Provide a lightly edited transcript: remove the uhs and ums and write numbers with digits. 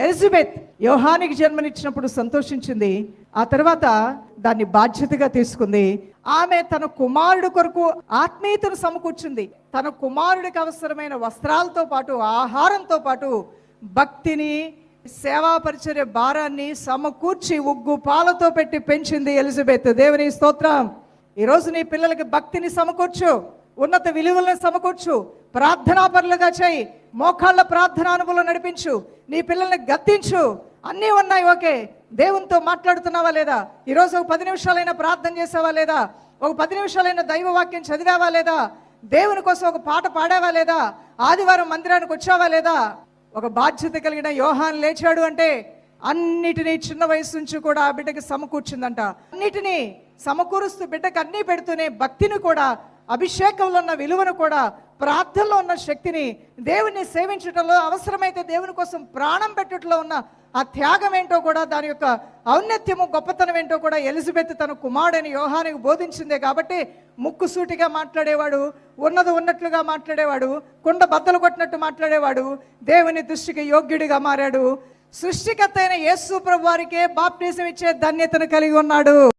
Elizabeth యోహానికి జన్మనిచ్చినప్పుడు సంతోషించింది. ఆ తర్వాత దాన్ని బాధ్యతగా తీసుకుంది. ఆమె తన కుమారుడు కొరకు ఆత్మీయతను సమకూర్చింది. తన కుమారుడికి అవసరమైన వస్త్రాలతో పాటు, ఆహారంతో పాటు భక్తిని, సేవా పరిచర్య భారాన్ని సమకూర్చి ఉగ్గు పాలతో పెట్టి పెంచింది ఎలిజబెత్. దేవుని స్తోత్రం. ఈరోజు నీ పిల్లలకి భక్తిని సమకూర్చు, ఉన్నత విలువలను సమకూర్చు, ప్రార్థనాపరులుగా చేయి, మోకాళ్ళ ప్రార్థన అనుభవం నడిపించు, నీ పిల్లల్ని గద్దించు. అన్నీ ఉన్నాయి, ఓకే. దేవునితో మాట్లాడుతున్నావా లేదా? ఈరోజు ఒక 10 నిమిషాలైనా ప్రార్థన చేసావా లేదా? ఒక 10 నిమిషాలైనా దైవవాక్యం చదివావా లేదా? దేవుని కోసం ఒక పాట పాడావా లేదా? ఆదివారం మందిరానికి వచ్చావా లేదా? ఒక బాధ్యత కలిగిన యోహాన్ లేచాడు అంటే అన్నిటినీ చిన్న వయసు నుంచి కూడా ఆ బిడ్డకి సమకూర్చిందంట. అన్నిటినీ సమకూరుస్తూ బిడ్డకు అన్నీ పెడుతూనే భక్తిని కూడా, అభిషేకంలో ఉన్న విలువను కూడా, ప్రార్థనలో ఉన్న శక్తిని, దేవుణ్ణి సేవించడంలో, అవసరమైతే దేవుని కోసం ప్రాణం పెట్టడంలో ఉన్న ఆ త్యాగం ఏంటో కూడా, దాని యొక్క ఔన్నత్యము, గొప్పతనం ఏంటో కూడా ఎలిజబెత్ తన కుమారుడైన యోహానికి బోధించిందే. కాబట్టి ముక్కుసూటిగా మాట్లాడేవాడు, ఉన్నది ఉన్నట్లుగా మాట్లాడేవాడు, కుండ బద్దలు కొట్టినట్టు మాట్లాడేవాడు, దేవుని దృష్టికి యోగ్యుడిగా మారాడు. సృష్టికర్త అయిన యేసు ప్రభు వారికే బాప్టిజం ఇచ్చే ధన్యతను కలిగి ఉన్నాడు.